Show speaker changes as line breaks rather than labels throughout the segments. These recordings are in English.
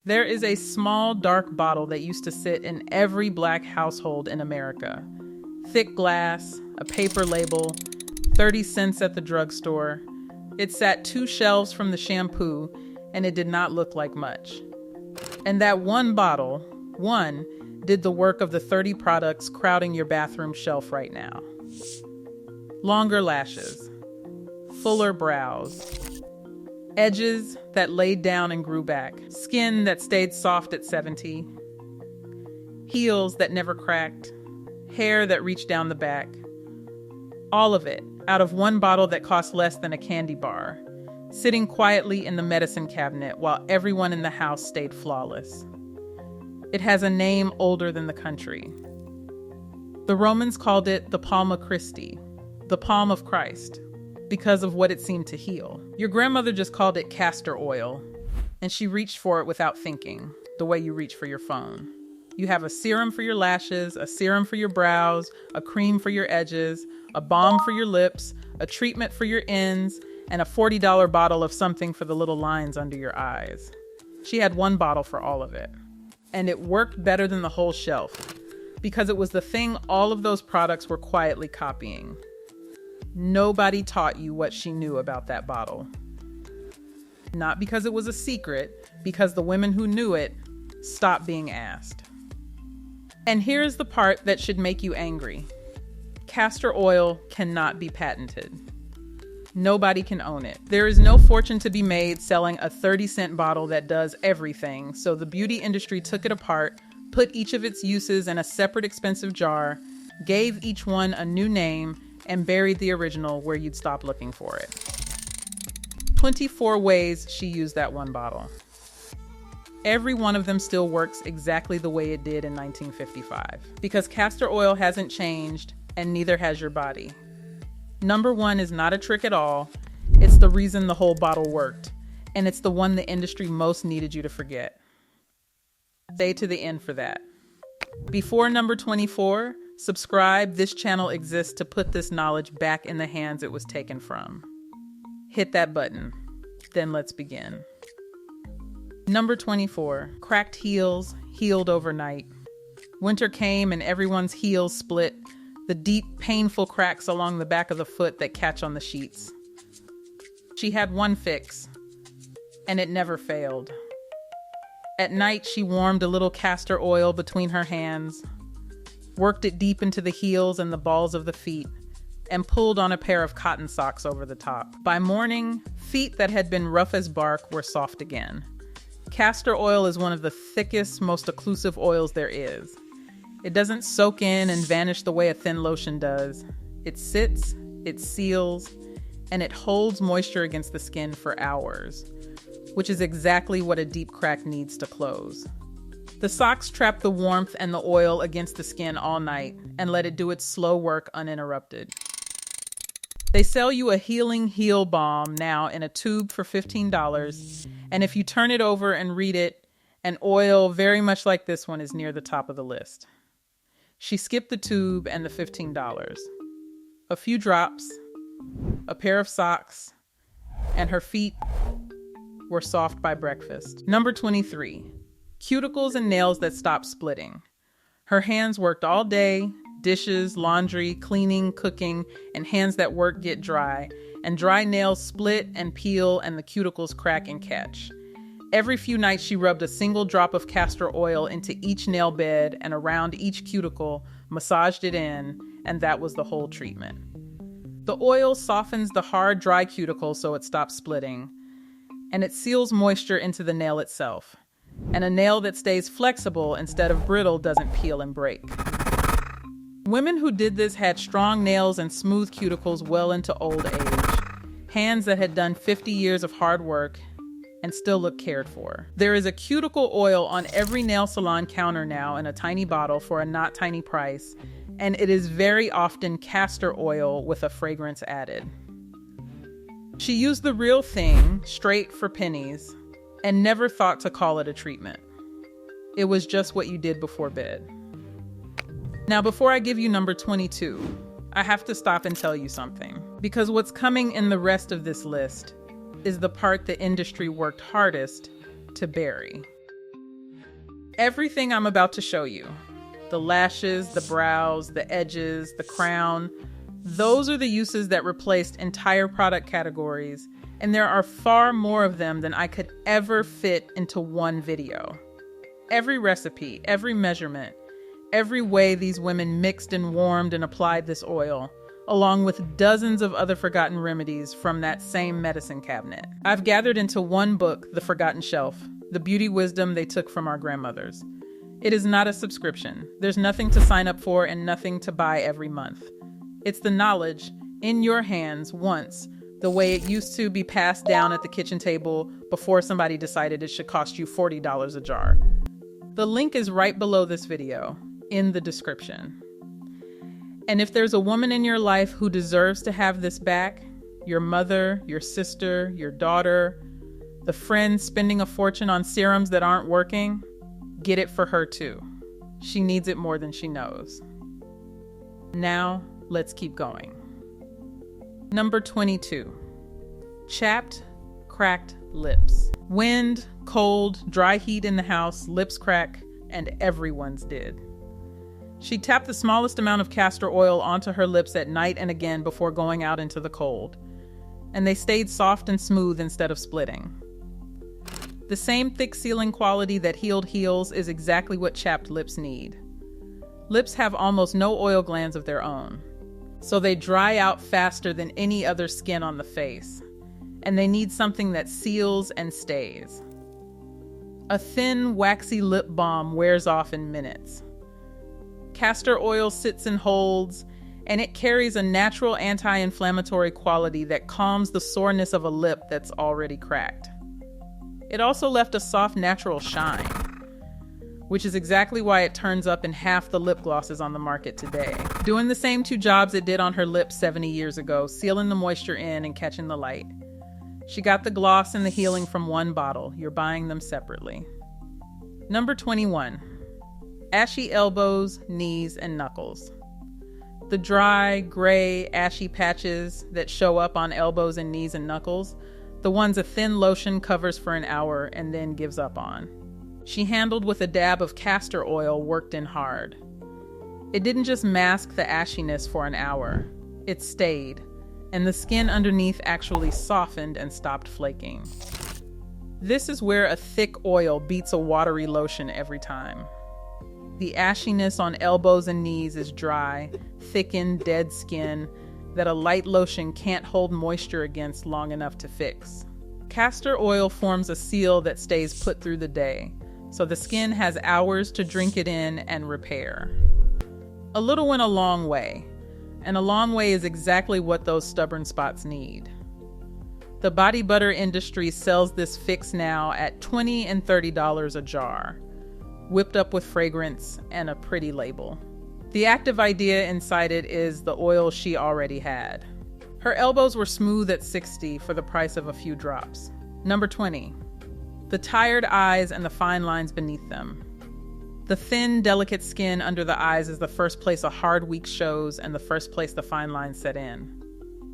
There is a small, dark bottle that used to sit in every black household in America. Thick glass, a paper label, 30 cents at the drugstore. It sat 2 shelves from the shampoo, and it did not look like much. And that one bottle, did the work of the 30 products crowding your bathroom shelf right now. Longer lashes, fuller brows, edges that laid down and grew back, skin that stayed soft at 70, heels that never cracked, hair that reached down the back. All of it out of one bottle that cost less than a candy bar, sitting quietly in the medicine cabinet while everyone in the house stayed flawless. It has a name older than the country. The Romans called it the Palma Christi, the palm of Christ, because of what it seemed to heal. Your grandmother just called it castor oil, and she reached for it without thinking, the way you reach for your phone. You have a serum for your lashes, a serum for your brows, a cream for your edges, a balm for your lips, a treatment for your ends, and a $40 bottle of something for the little lines under your eyes. She had one bottle for all of it. And it worked better than the whole shelf, because it was the thing all of those products were quietly copying. Nobody taught you what she knew about that bottle. Not because it was a secret, because the women who knew it stopped being asked. And here's the part that should make you angry. Castor oil cannot be patented. Nobody can own it. There is no fortune to be made selling a 30-cent bottle that does everything, so the beauty industry took it apart, put each of its uses in a separate expensive jar, gave each one a new name, and buried the original where you'd stop looking for it. 24 ways she used that one bottle. Every one of them still works exactly the way it did in 1955, because castor oil hasn't changed, and neither has your body. Number 1 is not a trick at all. It's the reason the whole bottle worked, and it's the one the industry most needed you to forget. Stay to the end for that. Before number 24, subscribe. This channel exists to put this knowledge back in the hands it was taken from. Hit that button. Then let's begin. Number 24, cracked heels, healed overnight. Winter came and everyone's heels split. The deep, painful cracks along the back of the foot that catch on the sheets. She had one fix, and it never failed. At night, she warmed a little castor oil between her hands, worked it deep into the heels and the balls of the feet, and pulled on a pair of cotton socks over the top. By morning, feet that had been rough as bark were soft again. Castor oil is one of the thickest, most occlusive oils there is. It doesn't soak in and vanish the way a thin lotion does. It sits, it seals, and it holds moisture against the skin for hours, which is exactly what a deep crack needs to close. The socks trap the warmth and the oil against the skin all night and let it do its slow work uninterrupted. They sell you a healing heel balm now in a tube for $15, and if you turn it over and read it, an oil very much like this one is near the top of the list. She skipped the tube and the $15. A few drops, a pair of socks, and her feet were soft by breakfast. Number 23, cuticles and nails that stop splitting. Her hands worked all day, dishes, laundry, cleaning, cooking, and hands that work get dry, and dry nails split and peel and the cuticles crack and catch. Every few nights she rubbed a single drop of castor oil into each nail bed and around each cuticle, massaged it in, and that was the whole treatment. The oil softens the hard, dry cuticle so it stops splitting, and it seals moisture into the nail itself. And a nail that stays flexible instead of brittle doesn't peel and break. Women who did this had strong nails and smooth cuticles well into old age, hands that had done 50 years of hard work and still look cared for. There is a cuticle oil on every nail salon counter now in a tiny bottle for a not tiny price, and it is very often castor oil with a fragrance added. She used the real thing, straight for pennies, and never thought to call it a treatment. It was just what you did before bed. Now, before I give you number 22, I have to stop and tell you something, because what's coming in the rest of this list is the part the industry worked hardest to bury. Everything I'm about to show you, the lashes, the brows, the edges, the crown, those are the uses that replaced entire product categories, and there are far more of them than I could ever fit into one video. Every recipe, every measurement, every way these women mixed and warmed and applied this oil, along with dozens of other forgotten remedies from that same medicine cabinet. I've gathered into one book, The Forgotten Shelf, the beauty wisdom they took from our grandmothers. It is not a subscription. There's nothing to sign up for and nothing to buy every month. It's the knowledge in your hands once, the way it used to be passed down at the kitchen table before somebody decided it should cost you $40 a jar. The link is right below this video, in the description. And if there's a woman in your life who deserves to have this back, your mother, your sister, your daughter, the friend spending a fortune on serums that aren't working, get it for her too. She needs it more than she knows. Now, let's keep going. Number 22, chapped, cracked lips. Wind, cold, dry heat in the house, lips crack, and everyone's did. She tapped the smallest amount of castor oil onto her lips at night and again before going out into the cold, and they stayed soft and smooth instead of splitting. The same thick sealing quality that healed heels is exactly what chapped lips need. Lips have almost no oil glands of their own, so they dry out faster than any other skin on the face, and they need something that seals and stays. A thin, waxy lip balm wears off in minutes. Castor oil sits and holds, and it carries a natural anti-inflammatory quality that calms the soreness of a lip that's already cracked. It also left a soft, natural shine, which is exactly why it turns up in half the lip glosses on the market today. Doing the same two jobs it did on her lips 70 years ago, sealing the moisture in and catching the light. She got the gloss and the healing from one bottle. You're buying them separately. Number 21, ashy elbows, knees, and knuckles. The dry, gray, ashy patches that show up on elbows and knees and knuckles, the ones a thin lotion covers for an hour and then gives up on. She handled with a dab of castor oil worked in hard. It didn't just mask the ashiness for an hour, it stayed, and the skin underneath actually softened and stopped flaking. This is where a thick oil beats a watery lotion every time. The ashiness on elbows and knees is dry, thickened, dead skin that a light lotion can't hold moisture against long enough to fix. Castor oil forms a seal that stays put through the day, so the skin has hours to drink it in and repair. A little went a long way, and a long way is exactly what those stubborn spots need. The body butter industry sells this fix now at $20 and $30 a jar, whipped up with fragrance and a pretty label. The active idea inside it is the oil she already had. Her elbows were smooth at $60 for the price of a few drops. Number 20, the tired eyes and the fine lines beneath them. The thin, delicate skin under the eyes is the first place a hard week shows and the first place the fine lines set in.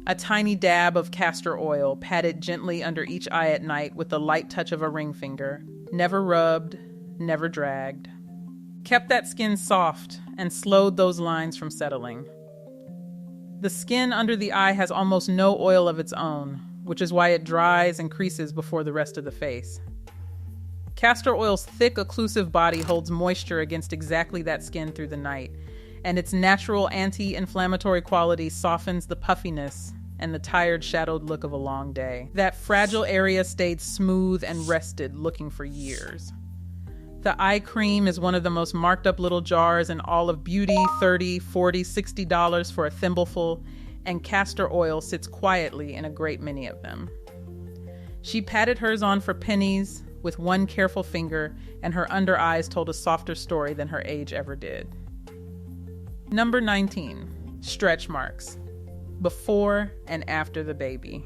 A tiny dab of castor oil patted gently under each eye at night with the light touch of a ring finger, never rubbed, never dragged. Kept that skin soft and slowed those lines from settling. The skin under the eye has almost no oil of its own, which is why it dries and creases before the rest of the face. Castor oil's thick, occlusive body holds moisture against exactly that skin through the night, and its natural anti-inflammatory quality softens the puffiness and the tired, shadowed look of a long day. That fragile area stayed smooth and rested, looking for years. The eye cream is one of the most marked up little jars in all of beauty, $30, $40, $60 for a thimbleful, and castor oil sits quietly in a great many of them. She patted hers on for pennies with one careful finger, and her under eyes told a softer story than her age ever did. Number 19, stretch marks, before and after the baby.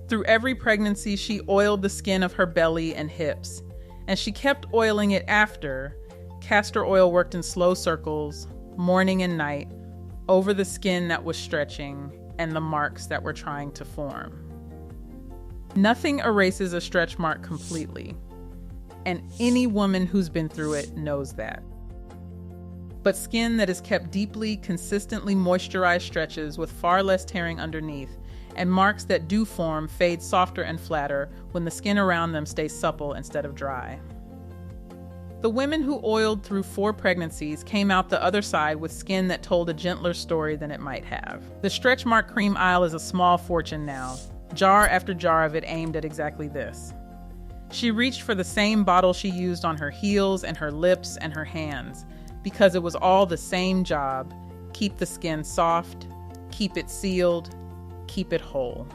Through every pregnancy, she oiled the skin of her belly and hips, and she kept oiling it after. Castor oil worked in slow circles, morning and night, over the skin that was stretching and the marks that were trying to form. Nothing erases a stretch mark completely, and any woman who's been through it knows that. But skin that is kept deeply, consistently moisturized stretches with far less tearing underneath, and marks that do form fade softer and flatter when the skin around them stays supple instead of dry. The women who oiled through 4 pregnancies came out the other side with skin that told a gentler story than it might have. The stretch mark cream aisle is a small fortune now, jar after jar of it aimed at exactly this. She reached for the same bottle she used on her heels and her lips and her hands, because it was all the same job: keep the skin soft, keep it sealed, keep it whole.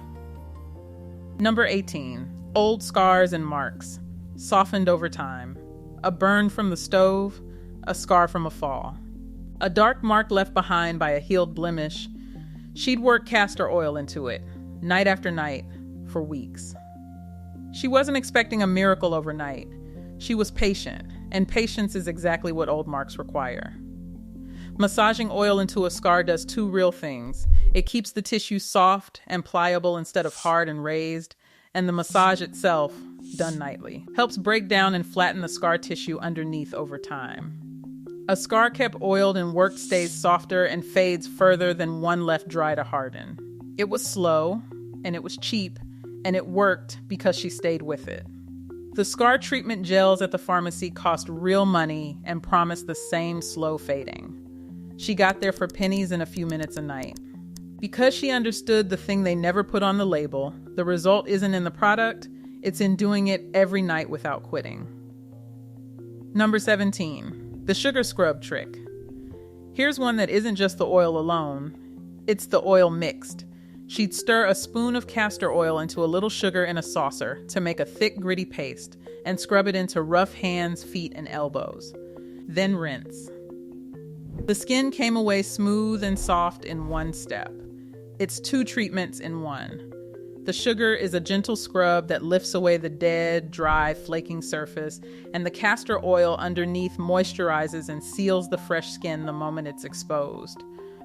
Number 18, old scars and marks, softened over time. A burn from the stove, a scar from a fall. A dark mark left behind by a healed blemish. She'd work castor oil into it, night after night, for weeks. She wasn't expecting a miracle overnight. She was patient, and patience is exactly what old marks require. Massaging oil into a scar does 2 real things. It keeps the tissue soft and pliable instead of hard and raised, and the massage itself, done nightly, helps break down and flatten the scar tissue underneath over time. A scar kept oiled and worked stays softer and fades further than one left dry to harden. It was slow, and it was cheap, and it worked because she stayed with it. The scar treatment gels at the pharmacy cost real money and promised the same slow fading. She got there for pennies and a few minutes a night. Because she understood the thing they never put on the label, the result isn't in the product, it's in doing it every night without quitting. Number 17, the sugar scrub trick. Here's one that isn't just the oil alone, it's the oil mixed. She'd stir a spoon of castor oil into a little sugar in a saucer to make a thick, gritty paste and scrub it into rough hands, feet, and elbows. Then rinse. The skin came away smooth and soft in one step. It's 2 treatments in one. The sugar is a gentle scrub that lifts away the dead, dry, flaking surface, and the castor oil underneath moisturizes and seals the fresh skin the moment it's exposed.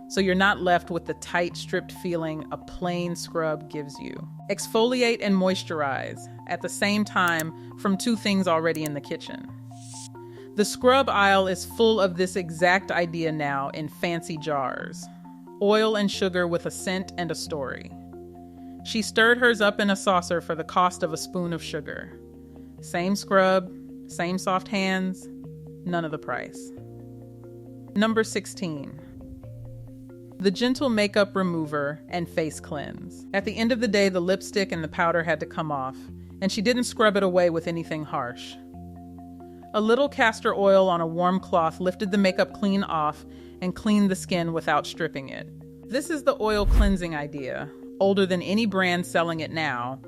So you're not left with the tight, stripped feeling a plain scrub gives you. Exfoliate and moisturize at the same time from 2 things already in the kitchen. The scrub aisle is full of this exact idea now in fancy jars. Oil and sugar with a scent and a story. She stirred hers up in a saucer for the cost of a spoon of sugar. Same scrub, same soft hands, none of the price. Number 16. The gentle makeup remover and face cleanse. At the end of the day, the lipstick and the powder had to come off, and she didn't scrub it away with anything harsh. A little castor oil on a warm cloth lifted the makeup clean off and cleaned the skin without stripping it. This is the oil cleansing idea, older than any brand selling it now.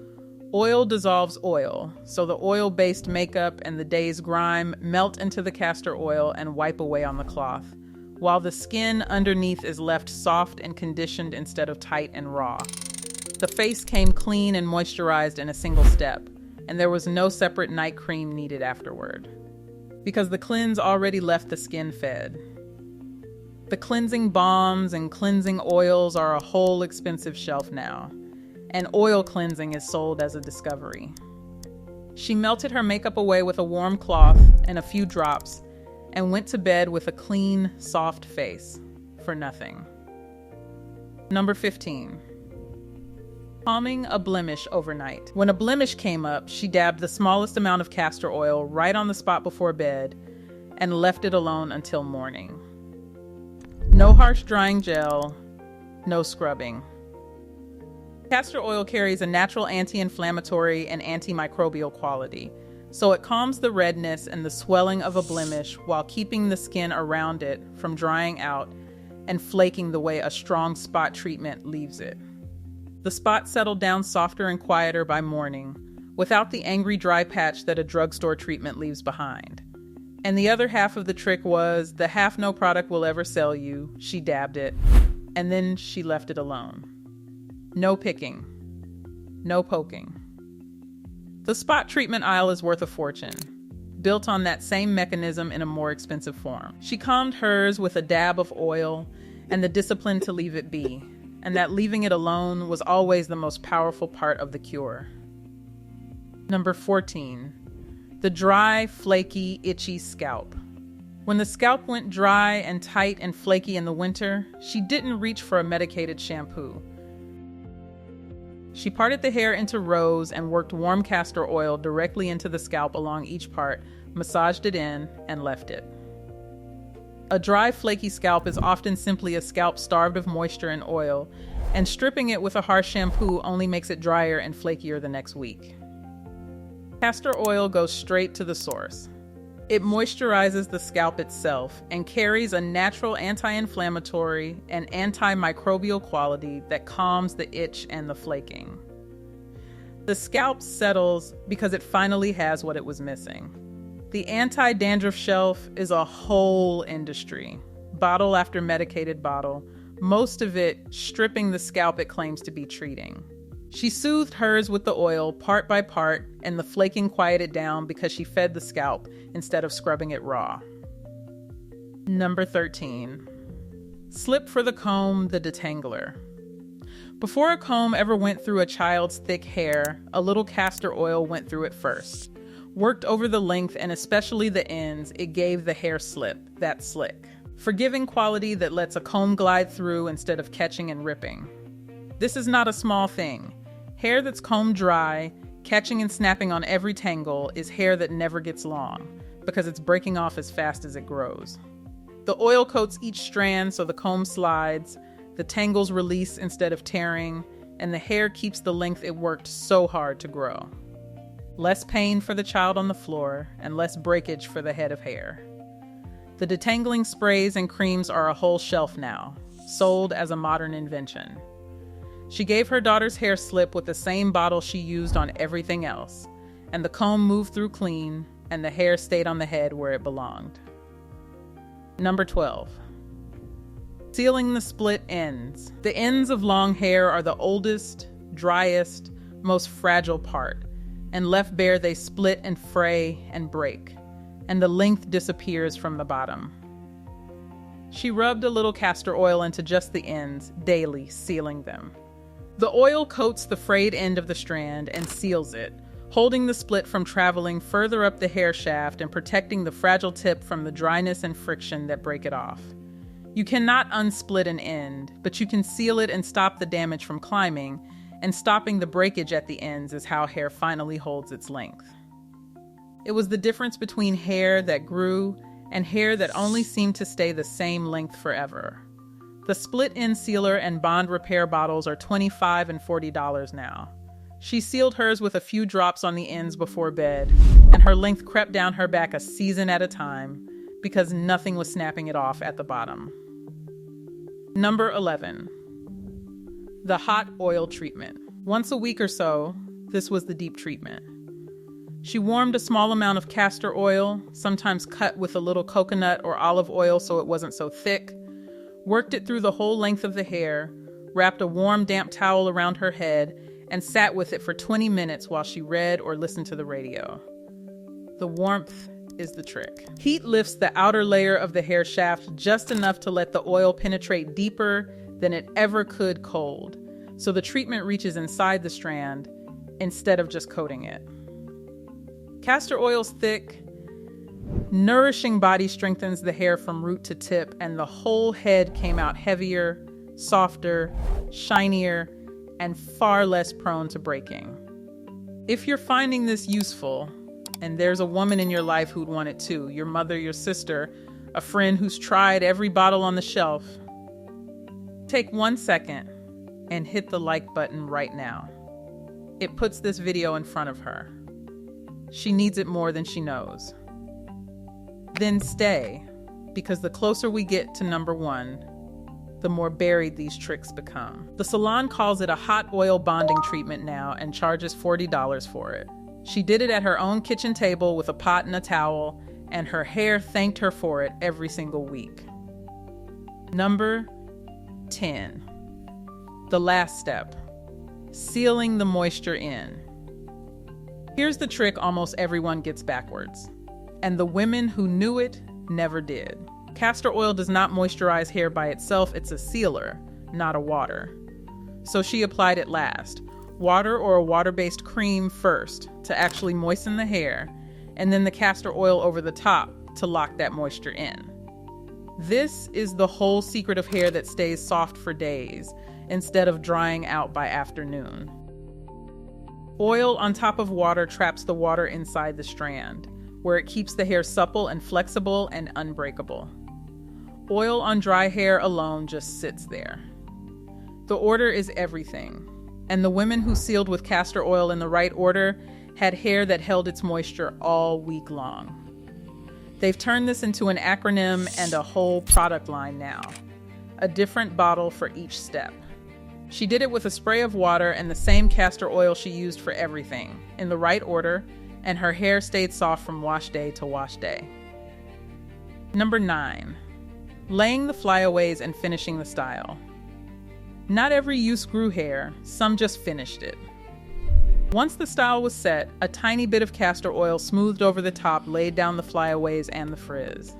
Oil dissolves oil, so the oil-based makeup and the day's grime melt into the castor oil and wipe away on the cloth, while the skin underneath is left soft and conditioned instead of tight and raw. The face came clean and moisturized in a single step, and there was no separate night cream needed afterward, because the cleanse already left the skin fed. The cleansing balms and cleansing oils are a whole expensive shelf now, and oil cleansing is sold as a discovery. She melted her makeup away with a warm cloth and a few drops, and went to bed with a clean, soft face, for nothing. Number 15. Calming a blemish overnight. When a blemish came up, she dabbed the smallest amount of castor oil right on the spot before bed and left it alone until morning. No harsh drying gel, no scrubbing. Castor oil carries a natural anti-inflammatory and antimicrobial quality, so it calms the redness and the swelling of a blemish while keeping the skin around it from drying out and flaking the way a strong spot treatment leaves it. The spot settled down softer and quieter by morning, without the angry dry patch that a drugstore treatment leaves behind. And the other half of the trick was the half no product will ever sell you. She dabbed it, and then she left it alone. No picking, no poking. The spot treatment aisle is worth a fortune, built on that same mechanism in a more expensive form. She calmed hers with a dab of oil and the discipline to leave it be, and that leaving it alone was always the most powerful part of the cure. Number 14. The dry, flaky, itchy scalp. When the scalp went dry and tight and flaky in the winter, she didn't reach for a medicated shampoo. She parted the hair into rows and worked warm castor oil directly into the scalp along each part, massaged it in, and left it. A dry, flaky scalp is often simply a scalp starved of moisture and oil, and stripping it with a harsh shampoo only makes it drier and flakier the next week. Castor oil goes straight to the source. It moisturizes the scalp itself and carries a natural anti-inflammatory and antimicrobial quality that calms the itch and the flaking. The scalp settles because it finally has what it was missing. The anti-dandruff shelf is a whole industry, bottle after medicated bottle, most of it stripping the scalp it claims to be treating. She soothed hers with the oil part by part, and the flaking quieted down because she fed the scalp instead of scrubbing it raw. Number 13. Slip for the comb, the detangler. Before a comb ever went through a child's thick hair, a little castor oil went through it first. Worked over the length and especially the ends, it gave the hair slip, that slick. Forgiving quality that lets a comb glide through instead of catching and ripping. This is not a small thing. Hair that's combed dry, catching and snapping on every tangle, is hair that never gets long because it's breaking off as fast as it grows. The oil coats each strand so the comb slides, the tangles release instead of tearing, and the hair keeps the length it worked so hard to grow. Less pain for the child on the floor and less breakage for the head of hair. The detangling sprays and creams are a whole shelf now, sold as a modern invention. She gave her daughter's hair slip with the same bottle she used on everything else, and the comb moved through clean, and the hair stayed on the head where it belonged. Number 12. Sealing the split ends. The ends of long hair are the oldest, driest, most fragile part, and left bare they split and fray and break, and the length disappears from the bottom. She rubbed a little castor oil into just the ends, daily, sealing them. The oil coats the frayed end of the strand and seals it, holding the split from traveling further up the hair shaft and protecting the fragile tip from the dryness and friction that break it off. You cannot unsplit an end, but you can seal it and stop the damage from climbing, and stopping the breakage at the ends is how hair finally holds its length. It was the difference between hair that grew and hair that only seemed to stay the same length forever. The split end sealer and bond repair bottles are $25 and $40 now. She sealed hers with a few drops on the ends before bed, and her length crept down her back a season at a time because nothing was snapping it off at the bottom. Number 11. The hot oil treatment. Once a week or so, this was the deep treatment. She warmed a small amount of castor oil, sometimes cut with a little coconut or olive oil so it wasn't so thick, worked it through the whole length of the hair, wrapped a warm, damp towel around her head, and sat with it for 20 minutes while she read or listened to the radio. The warmth is the trick. Heat lifts the outer layer of the hair shaft just enough to let the oil penetrate deeper than it ever could cold, so the treatment reaches inside the strand instead of just coating it. Castor oil's thick, nourishing body strengthens the hair from root to tip, and the whole head came out heavier, softer, shinier, and far less prone to breaking. If you're finding this useful, and there's a woman in your life who'd want it too, your mother, your sister, a friend who's tried every bottle on the shelf, take 1 second and hit the like button right now. It puts this video in front of her. She needs it more than she knows. Then stay, because the closer we get to number 1, the more buried these tricks become. The salon calls it a hot oil bonding treatment now and charges $40 for it. She did it at her own kitchen table with a pot and a towel, and her hair thanked her for it every single week. Number 10. The last step, sealing the moisture in. Here's the trick almost everyone gets backwards, and the women who knew it never did. Castor oil does not moisturize hair by itself, it's a sealer, not a water. So she applied it last. Water or a water-based cream first to actually moisten the hair, and then the castor oil over the top to lock that moisture in. This is the whole secret of hair that stays soft for days instead of drying out by afternoon. Oil on top of water traps the water inside the strand, where it keeps the hair supple and flexible and unbreakable. Oil on dry hair alone just sits there. The order is everything, and the women who sealed with castor oil in the right order had hair that held its moisture all week long. They've turned this into an acronym and a whole product line now, a different bottle for each step. She did it with a spray of water and the same castor oil she used for everything, in the right order, and her hair stayed soft from wash day to wash day. Number 9, laying the flyaways and finishing the style. Not every use grew hair, some just finished it. Once the style was set, a tiny bit of castor oil smoothed over the top laid down the flyaways and the frizz,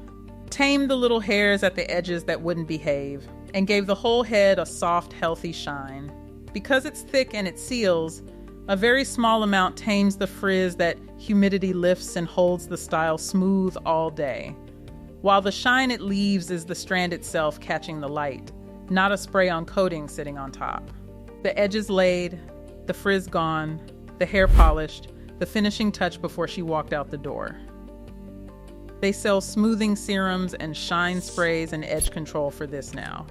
tamed the little hairs at the edges that wouldn't behave, and gave the whole head a soft, healthy shine. Because it's thick and it seals, a very small amount tames the frizz that humidity lifts and holds the style smooth all day, while the shine it leaves is the strand itself catching the light, not a spray-on coating sitting on top. The edges laid, the frizz gone, the hair polished, the finishing touch before she walked out the door. They sell smoothing serums and shine sprays and edge control for this now.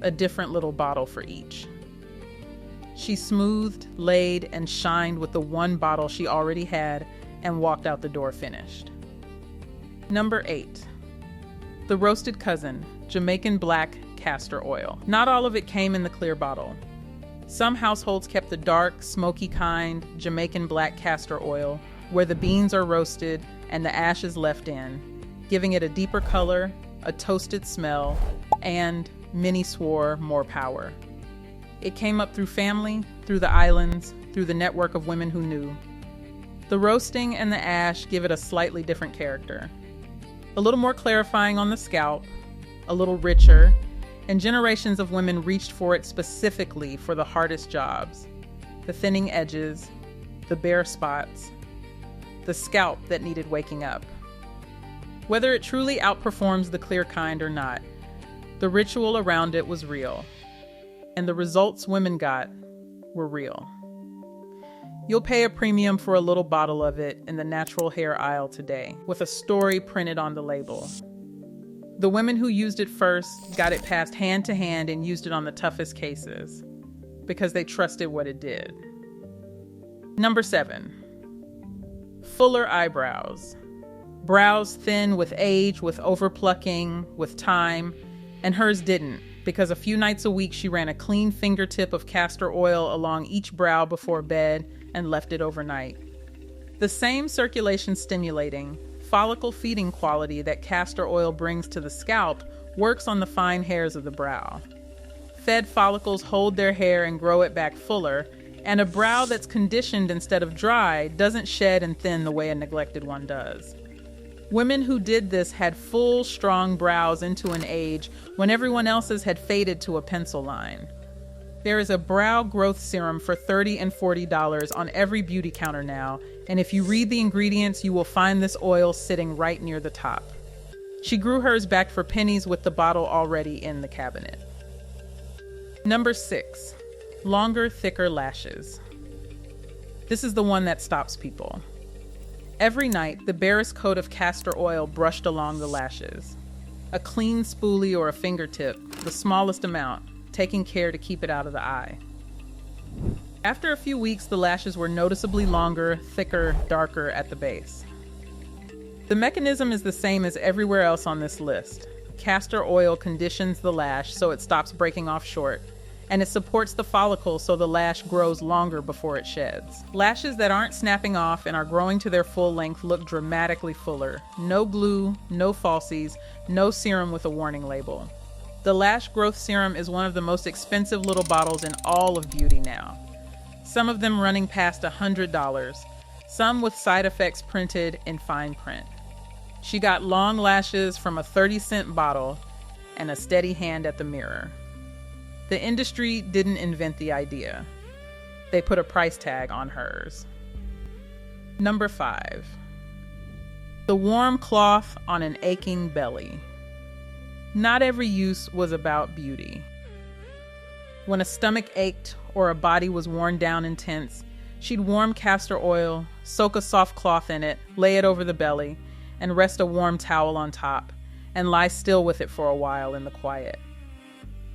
A different little bottle for each. She smoothed, laid, and shined with the one bottle she already had and walked out the door finished. Number 8. The roasted cousin, Jamaican black castor oil. Not all of it came in the clear bottle. Some households kept the dark, smoky kind, Jamaican black castor oil, where the beans are roasted and the ash is left in, giving it a deeper color, a toasted smell, and, many swore, more power. It came up through family, through the islands, through the network of women who knew. The roasting and the ash give it a slightly different character. A little more clarifying on the scalp, a little richer, and generations of women reached for it specifically for the hardest jobs, the thinning edges, the bare spots, the scalp that needed waking up. Whether it truly outperforms the clear kind or not, the ritual around it was real, and the results women got were real. You'll pay a premium for a little bottle of it in the natural hair aisle today, with a story printed on the label. The women who used it first got it passed hand to hand and used it on the toughest cases because they trusted what it did. Number 7, fuller eyebrows. Brows thin with age, with overplucking, with time, and hers didn't, because a few nights a week she ran a clean fingertip of castor oil along each brow before bed and left it overnight. The same circulation stimulating, follicle feeding quality that castor oil brings to the scalp works on the fine hairs of the brow. Fed follicles hold their hair and grow it back fuller, and a brow that's conditioned instead of dry doesn't shed and thin the way a neglected one does. Women who did this had full, strong brows into an age when everyone else's had faded to a pencil line. There is a brow growth serum for $30 and $40 on every beauty counter now, and if you read the ingredients, you will find this oil sitting right near the top. She grew hers back for pennies with the bottle already in the cabinet. Number 6, longer, thicker lashes. This is the one that stops people. Every night, the barest coat of castor oil brushed along the lashes. A clean spoolie or a fingertip, the smallest amount, taking care to keep it out of the eye. After a few weeks, the lashes were noticeably longer, thicker, darker at the base. The mechanism is the same as everywhere else on this list. Castor oil conditions the lash so it stops breaking off short, and it supports the follicle so the lash grows longer before it sheds. Lashes that aren't snapping off and are growing to their full length look dramatically fuller. No glue, no falsies, no serum with a warning label. The lash growth serum is one of the most expensive little bottles in all of beauty now. Some of them running past $100, some with side effects printed in fine print. She got long lashes from a 30-cent bottle and a steady hand at the mirror. The industry didn't invent the idea. They put a price tag on hers. Number 5, The warm cloth on an aching belly. Not every use was about beauty. When a stomach ached or a body was worn down and tense, she'd warm castor oil, soak a soft cloth in it, lay it over the belly, and rest a warm towel on top, and lie still with it for a while in the quiet.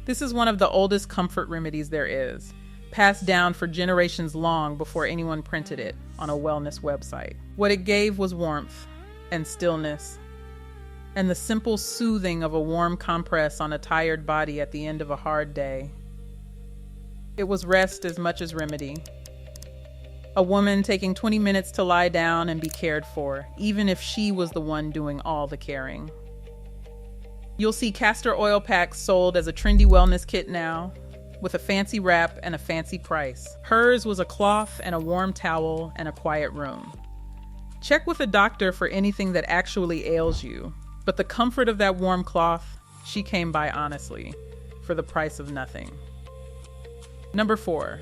This is one of the oldest comfort remedies there is, passed down for generations long before anyone printed it on a wellness website. What it gave was warmth and stillness, and the simple soothing of a warm compress on a tired body at the end of a hard day. It was rest as much as remedy. A woman taking 20 minutes to lie down and be cared for, even if she was the one doing all the caring. You'll see castor oil packs sold as a trendy wellness kit now, with a fancy wrap and a fancy price. Hers was a cloth and a warm towel and a quiet room. Check with a doctor for anything that actually ails you, but the comfort of that warm cloth, she came by honestly, for the price of nothing. Number 4.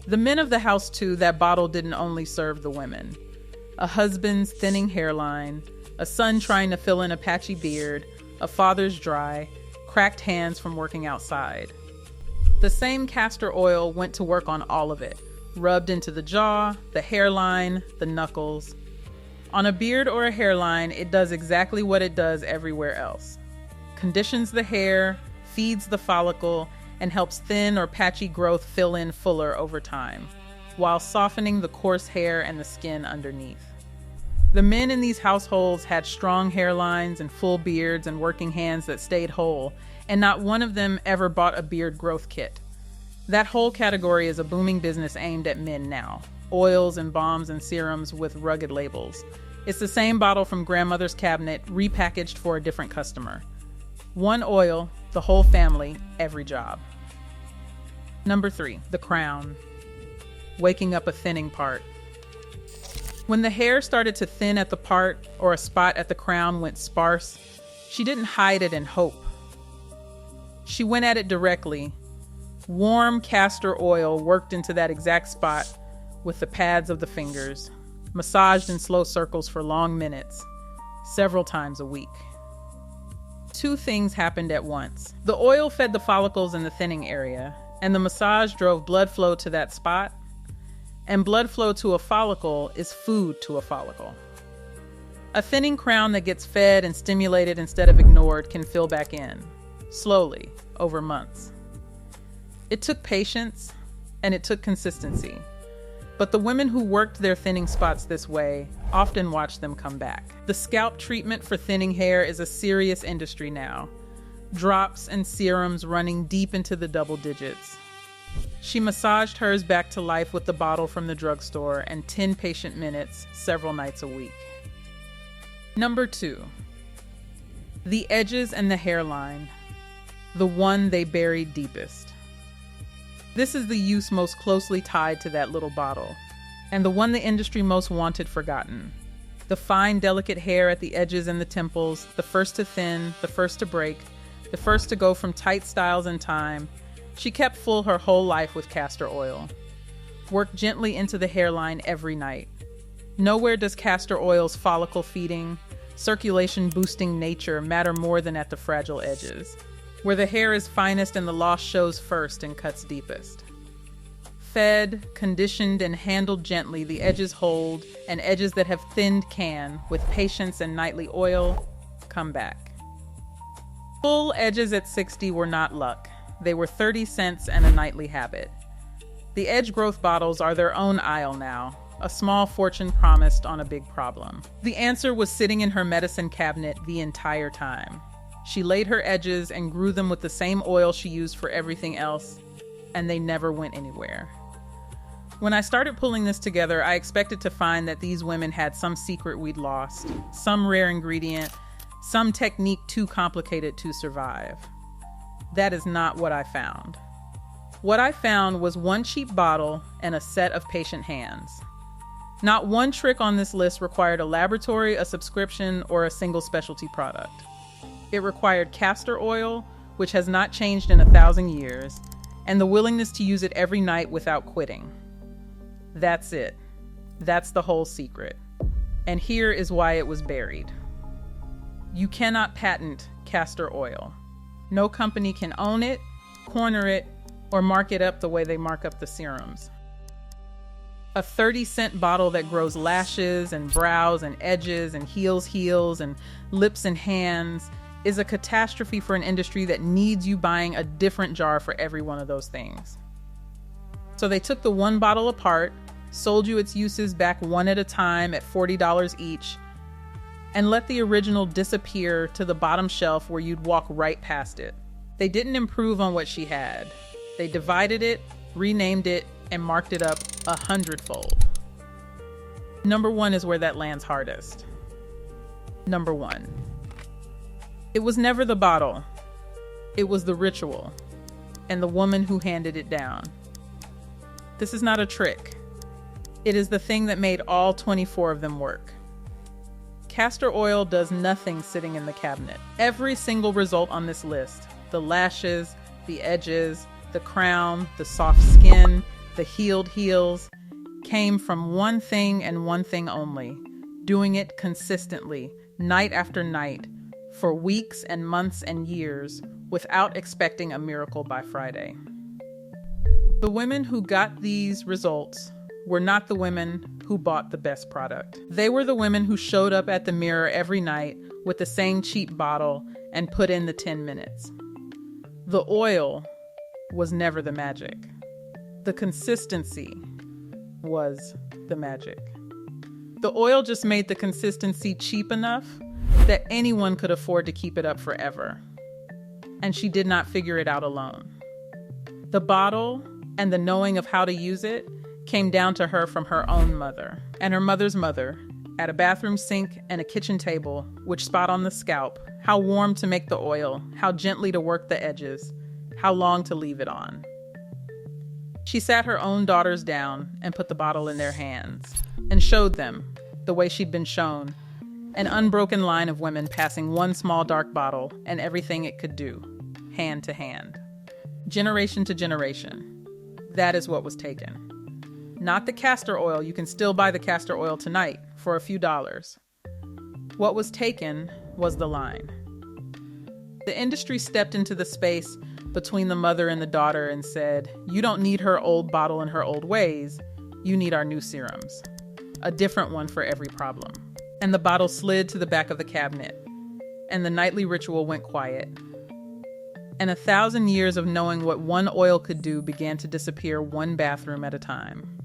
The men of the house too, that bottle didn't only serve the women. A husband's thinning hairline, a son trying to fill in a patchy beard, a father's dry, cracked hands from working outside. The same castor oil went to work on all of it, rubbed into the jaw, the hairline, the knuckles. On a beard or a hairline, it does exactly what it does everywhere else. Conditions the hair, feeds the follicle, and helps thin or patchy growth fill in fuller over time, while softening the coarse hair and the skin underneath. The men in these households had strong hairlines and full beards and working hands that stayed whole, and not one of them ever bought a beard growth kit. That whole category is a booming business aimed at men now. Oils and balms and serums with rugged labels. It's the same bottle from grandmother's cabinet, repackaged for a different customer. One oil, the whole family, every job. Number 3, the crown. Waking up a thinning part. When the hair started to thin at the part or a spot at the crown went sparse, she didn't hide it in hope. She went at it directly. Warm castor oil worked into that exact spot with the pads of the fingers, massaged in slow circles for long minutes, several times a week. 2 things happened at once. The oil fed the follicles in the thinning area, and the massage drove blood flow to that spot. And blood flow to a follicle is food to a follicle. A thinning crown that gets fed and stimulated instead of ignored can fill back in, slowly, over months. It took patience, and it took consistency. But the women who worked their thinning spots this way often watched them come back. The scalp treatment for thinning hair is a serious industry now. Drops and serums running deep into the double digits. She massaged hers back to life with the bottle from the drugstore and 10 patient minutes several nights a week. Number 2. The edges and the hairline. The one they buried deepest. This is the use most closely tied to that little bottle, and the one the industry most wanted forgotten. The fine, delicate hair at the edges and the temples, the first to thin, the first to break, the first to go from tight styles in time. She kept full her whole life with castor oil. Worked gently into the hairline every night. Nowhere does castor oil's follicle feeding, circulation boosting nature matter more than at the fragile edges, where the hair is finest and the loss shows first and cuts deepest. Fed, conditioned, and handled gently, the edges hold, and edges that have thinned can, with patience and nightly oil, come back. Full edges at 60 were not luck. They were 30 cents and a nightly habit. The edge growth bottles are their own aisle now, a small fortune promised on a big problem. The answer was sitting in her medicine cabinet the entire time. She laid her edges and grew them with the same oil she used for everything else, and they never went anywhere. When I started pulling this together, I expected to find that these women had some secret we'd lost, some rare ingredient, some technique too complicated to survive. That is not what I found. What I found was one cheap bottle and a set of patient hands. Not one trick on this list required a laboratory, a subscription, or a single specialty product. It required castor oil, which has not changed in 1,000 years, and the willingness to use it every night without quitting. That's it. That's the whole secret. And here is why it was buried. You cannot patent castor oil. No company can own it, corner it, or mark it up the way they mark up the serums. A 30-cent bottle that grows lashes and brows and edges and heels and lips and hands is a catastrophe for an industry that needs you buying a different jar for every one of those things. So they took the one bottle apart, sold you its uses back one at a time at $40 each, and let the original disappear to the bottom shelf where you'd walk right past it. They didn't improve on what she had. They divided it, renamed it, and marked it up 100-fold. Number one is where that lands hardest. Number one. It was never the bottle. It was the ritual and the woman who handed it down. This is not a trick. It is the thing that made all 24 of them work. Castor oil does nothing sitting in the cabinet. Every single result on this list, the lashes, the edges, the crown, the soft skin, the healed heels, came from one thing and one thing only, doing it consistently, night after night, for weeks and months and years, without expecting a miracle by Friday. The women who got these results were not the women who bought the best product. They were the women who showed up at the mirror every night with the same cheap bottle and put in the 10 minutes. The oil was never the magic. The consistency was the magic. The oil just made the consistency cheap enough that anyone could afford to keep it up forever. And she did not figure it out alone. The bottle and the knowing of how to use it came down to her from her own mother and her mother's mother, at a bathroom sink and a kitchen table, which spot on the scalp, how warm to make the oil, how gently to work the edges, how long to leave it on. She sat her own daughters down and put the bottle in their hands and showed them, the way she'd been shown, an unbroken line of women passing one small dark bottle and everything it could do, hand to hand. Generation to generation. That is what was taken. Not the castor oil. You can still buy the castor oil tonight for a few dollars. What was taken was the line. The industry stepped into the space between the mother and the daughter and said, "You don't need her old bottle and her old ways. You need our new serums. A different one for every problem." And the bottle slid to the back of the cabinet, and the nightly ritual went quiet. And 1,000 years of knowing what one oil could do began to disappear one bathroom at a time.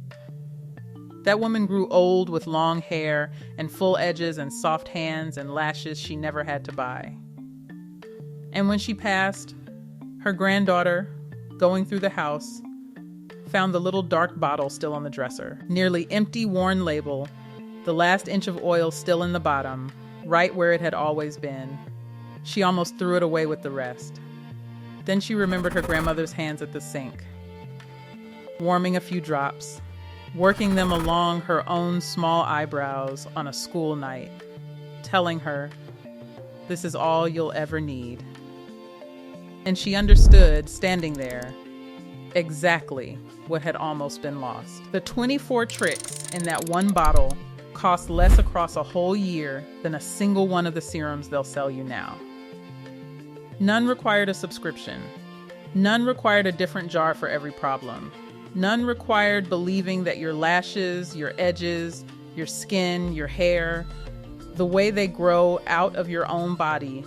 That woman grew old with long hair and full edges and soft hands and lashes she never had to buy. And when she passed, her granddaughter, going through the house, found the little dark bottle still on the dresser, nearly empty, worn label, the last inch of oil still in the bottom, right where it had always been. She almost threw it away with the rest. Then she remembered her grandmother's hands at the sink, warming a few drops, working them along her own small eyebrows on a school night, telling her, "This is all you'll ever need." And she understood, standing there, exactly what had almost been lost. The 24 tricks in that one bottle cost less across a whole year than a single one of the serums they'll sell you now. None required a subscription. None required a different jar for every problem. None required believing that your lashes, your edges, your skin, your hair, the way they grow out of your own body,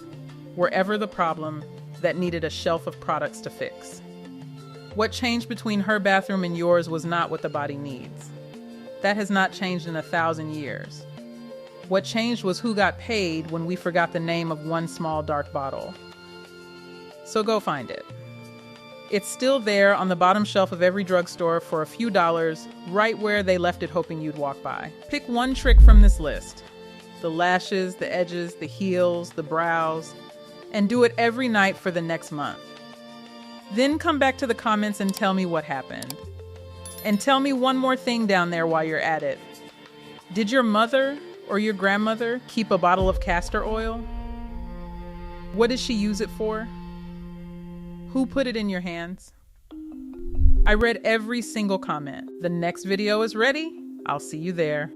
were ever the problem that needed a shelf of products to fix. What changed between her bathroom and yours was not what the body needs. That has not changed in 1,000 years. What changed was who got paid when we forgot the name of one small dark bottle. So go find it. It's still there on the bottom shelf of every drugstore for a few dollars, right where they left it hoping you'd walk by. Pick one trick from this list. The lashes, the edges, the heels, the brows, and do it every night for the next month. Then come back to the comments and tell me what happened. And tell me one more thing down there while you're at it. Did your mother or your grandmother keep a bottle of castor oil? What did she use it for? Who put it in your hands? I read every single comment. The next video is ready. I'll see you there.